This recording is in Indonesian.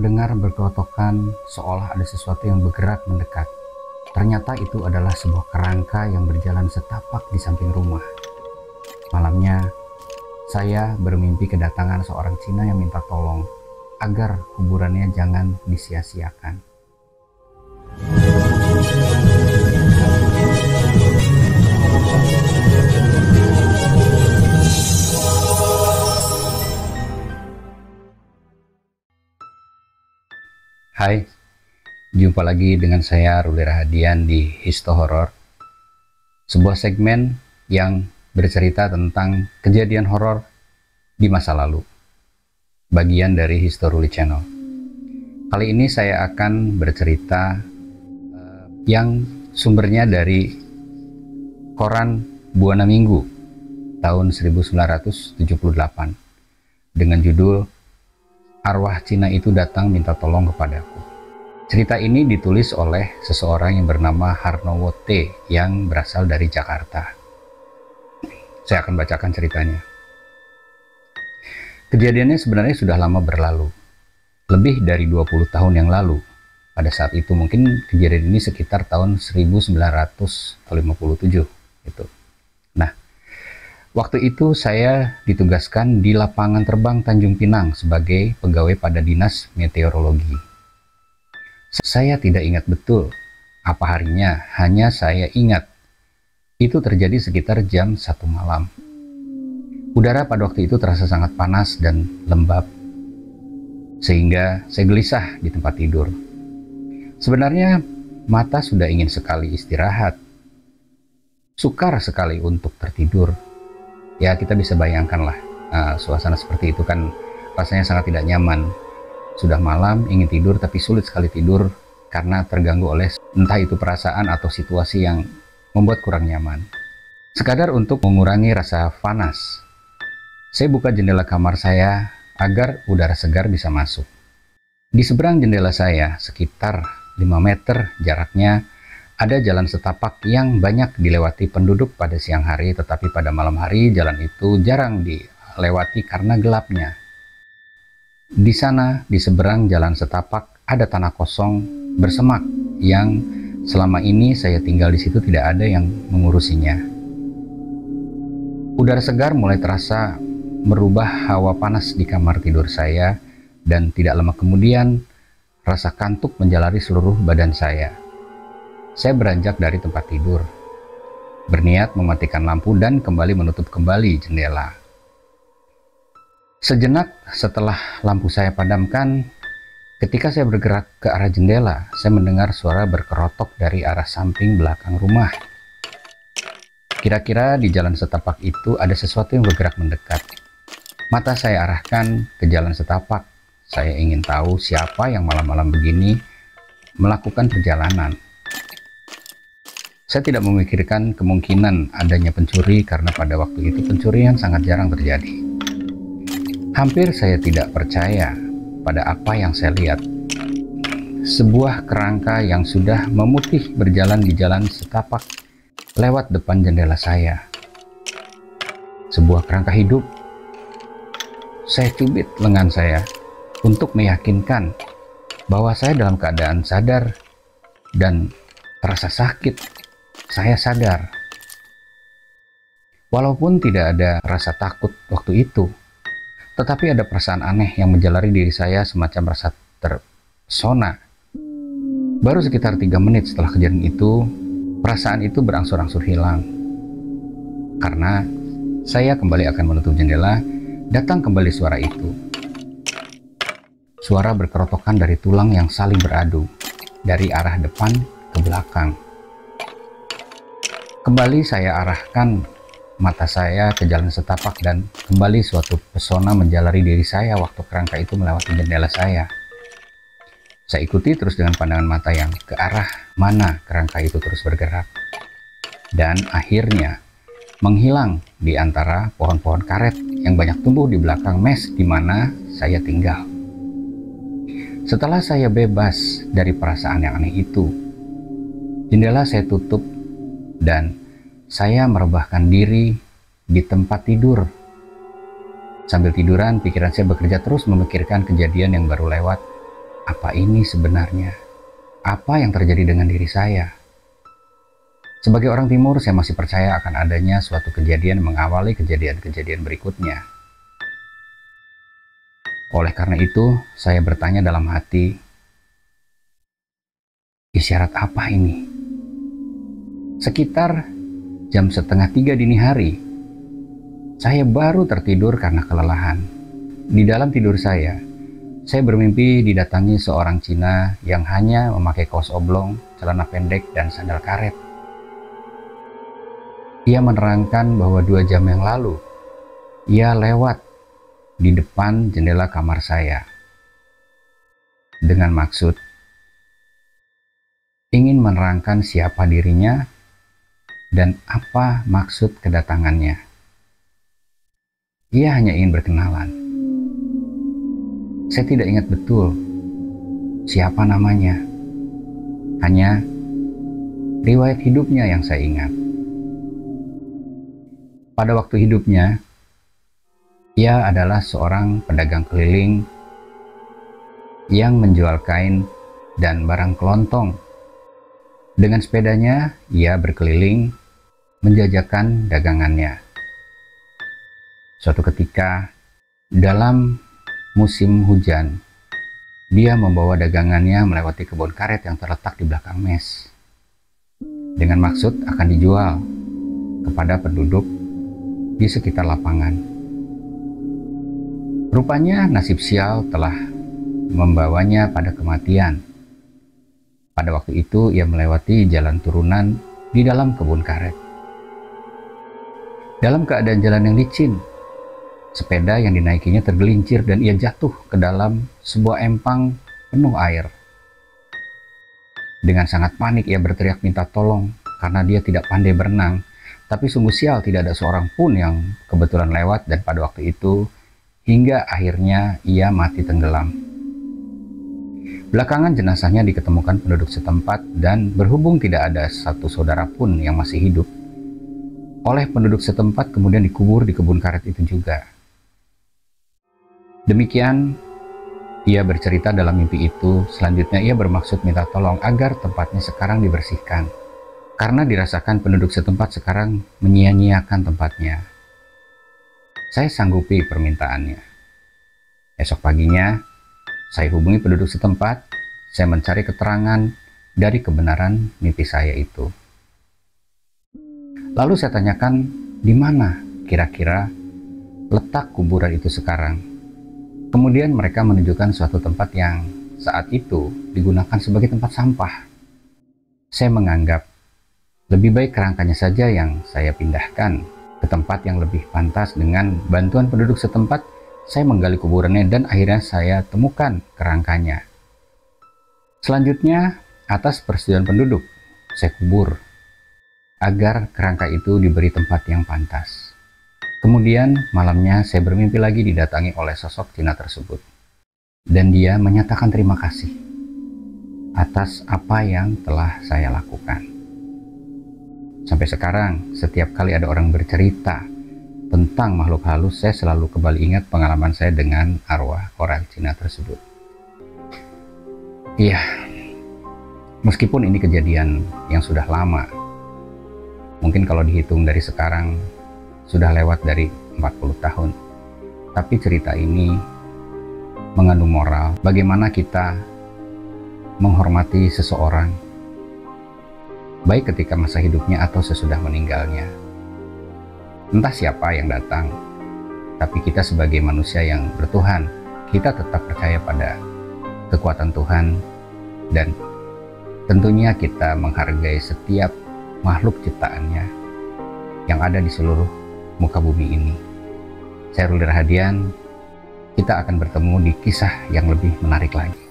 terdengar berkelotokan seolah ada sesuatu yang bergerak mendekat. Ternyata itu adalah sebuah kerangka yang berjalan setapak di samping rumah. Malamnya, saya bermimpi kedatangan seorang Cina yang minta tolong agar kuburannya jangan disia-siakan. Hai, jumpa lagi dengan saya Ruli Rahadian di Histo Horor, sebuah segmen yang bercerita tentang kejadian horor di masa lalu, bagian dari Histo Ruli Channel. Kali ini saya akan bercerita yang sumbernya dari koran Buana Minggu tahun 1978 dengan judul Arwah Cina itu datang minta tolong kepadaku. Cerita ini ditulis oleh seseorang yang bernama Harnowo T yang berasal dari Jakarta. Saya akan bacakan ceritanya. Kejadiannya sebenarnya sudah lama berlalu, lebih dari 20 tahun yang lalu. Pada saat itu mungkin kejadian ini sekitar tahun 1957 gitu. Nah, waktu itu saya ditugaskan di lapangan terbang Tanjung Pinang sebagai pegawai pada dinas meteorologi. Saya tidak ingat betul apa harinya, hanya saya ingat itu terjadi sekitar jam 1 malam. Udara pada waktu itu terasa sangat panas dan lembab, sehingga saya gelisah di tempat tidur. Sebenarnya mata sudah ingin sekali istirahat, sukar sekali untuk tertidur. Ya, kita bisa bayangkan lah, suasana seperti itu kan rasanya sangat tidak nyaman. Sudah malam, ingin tidur tapi sulit sekali tidur karena terganggu oleh entah itu perasaan atau situasi yang membuat kurang nyaman. Sekadar untuk mengurangi rasa panas, saya buka jendela kamar saya agar udara segar bisa masuk. Di seberang jendela saya, sekitar 5 meter jaraknya, ada jalan setapak yang banyak dilewati penduduk pada siang hari, tetapi pada malam hari jalan itu jarang dilewati karena gelapnya. Di sana, di seberang jalan setapak, ada tanah kosong bersemak yang selama ini saya tinggal di situ tidak ada yang mengurusinya. Udara segar mulai terasa merubah hawa panas di kamar tidur saya, dan tidak lama kemudian rasa kantuk menjalari seluruh badan saya. Saya beranjak dari tempat tidur, berniat mematikan lampu dan kembali menutup kembali jendela. Sejenak setelah lampu saya padamkan, ketika saya bergerak ke arah jendela, saya mendengar suara berkerotok dari arah samping belakang rumah. Kira-kira di jalan setapak itu ada sesuatu yang bergerak mendekat. Mata saya arahkan ke jalan setapak. Saya ingin tahu siapa yang malam-malam begini melakukan perjalanan. Saya tidak memikirkan kemungkinan adanya pencuri karena pada waktu itu pencurian sangat jarang terjadi. Hampir saya tidak percaya pada apa yang saya lihat. Sebuah kerangka yang sudah memutih berjalan di jalan setapak lewat depan jendela saya. Sebuah kerangka hidup. Saya cubit lengan saya untuk meyakinkan bahwa saya dalam keadaan sadar dan terasa sakit. Saya sadar, walaupun tidak ada rasa takut waktu itu, tetapi ada perasaan aneh yang menjalari diri saya, semacam rasa terpesona. Baru sekitar 3 menit setelah kejadian itu, perasaan itu berangsur-angsur hilang. Karena saya kembali akan menutup jendela, datang kembali suara itu. Suara berkerotokan dari tulang yang saling beradu, dari arah depan ke belakang. Kembali saya arahkan mata saya ke jalan setapak dan kembali suatu pesona menjalari diri saya waktu kerangka itu melewati jendela saya. Saya ikuti terus dengan pandangan mata yang ke arah mana kerangka itu terus bergerak. Dan akhirnya menghilang di antara pohon-pohon karet yang banyak tumbuh di belakang mes di mana saya tinggal. Setelah saya bebas dari perasaan yang aneh itu, jendela saya tutup dan saya merebahkan diri di tempat tidur. Sambil tiduran, pikiran saya bekerja terus memikirkan kejadian yang baru lewat apa ini sebenarnya? Apa yang terjadi dengan diri saya? Sebagai orang Timur, saya masih percaya akan adanya suatu kejadian mengawali kejadian-kejadian berikutnya. Oleh karena itu, saya bertanya dalam hati, isyarat apa ini? Sekitar jam 2:30 dini hari, saya baru tertidur karena kelelahan. Di dalam tidur saya bermimpi didatangi seorang Cina yang hanya memakai kaos oblong, celana pendek, dan sandal karet. Ia menerangkan bahwa 2 jam yang lalu, ia lewat di depan jendela kamar saya dengan maksud ingin menerangkan siapa dirinya dan apa maksud kedatangannya. Ia hanya ingin berkenalan. Saya tidak ingat betul siapa namanya, hanya riwayat hidupnya yang saya ingat. Pada waktu hidupnya, ia adalah seorang pedagang keliling yang menjual kain dan barang kelontong. Dengan sepedanya, ia berkeliling menjajakan dagangannya. Suatu ketika, dalam musim hujan, dia membawa dagangannya melewati kebun karet yang terletak di belakang mes, dengan maksud akan dijual kepada penduduk di sekitar lapangan. Rupanya nasib sial telah membawanya pada kematian. Pada waktu itu ia melewati jalan turunan di dalam kebun karet. Dalam keadaan jalan yang licin, sepeda yang dinaikinya tergelincir dan ia jatuh ke dalam sebuah empang penuh air. Dengan sangat panik ia berteriak minta tolong karena dia tidak pandai berenang. Tapi sungguh sial, tidak ada seorang pun yang kebetulan lewat, dan pada waktu itu hingga akhirnya ia mati tenggelam. Belakangan jenazahnya diketemukan penduduk setempat, dan berhubung tidak ada satu saudara pun yang masih hidup, oleh penduduk setempat kemudian dikubur di kebun karet itu juga. Demikian ia bercerita dalam mimpi itu. Selanjutnya ia bermaksud minta tolong agar tempatnya sekarang dibersihkan, karena dirasakan penduduk setempat sekarang menyia-nyiakan tempatnya. Saya sanggupi permintaannya. Esok paginya, saya hubungi penduduk setempat. Saya mencari keterangan dari kebenaran mimpi saya itu. Lalu saya tanyakan, di mana kira-kira letak kuburan itu sekarang? Kemudian mereka menunjukkan suatu tempat yang saat itu digunakan sebagai tempat sampah. Saya menganggap lebih baik kerangkanya saja yang saya pindahkan ke tempat yang lebih pantas. Dengan bantuan penduduk setempat, saya menggali kuburannya dan akhirnya saya temukan kerangkanya. Selanjutnya, atas persetujuan penduduk, saya kubur agar kerangka itu diberi tempat yang pantas. Kemudian malamnya saya bermimpi lagi didatangi oleh sosok Cina tersebut. Dan dia menyatakan terima kasih atas apa yang telah saya lakukan. Sampai sekarang, setiap kali ada orang bercerita tentang makhluk halus, saya selalu kembali ingat pengalaman saya dengan arwah orang Cina tersebut. Iya, meskipun ini kejadian yang sudah lama, mungkin kalau dihitung dari sekarang, sudah lewat dari 40 tahun. Tapi cerita ini mengandung moral, bagaimana kita menghormati seseorang, baik ketika masa hidupnya atau sesudah meninggalnya. Entah siapa yang datang, tapi kita sebagai manusia yang bertuhan, kita tetap percaya pada kekuatan Tuhan, dan tentunya kita menghargai setiap makhluk ciptaannya yang ada di seluruh muka bumi ini. Saya Ruli Rahadian, kita akan bertemu di kisah yang lebih menarik lagi.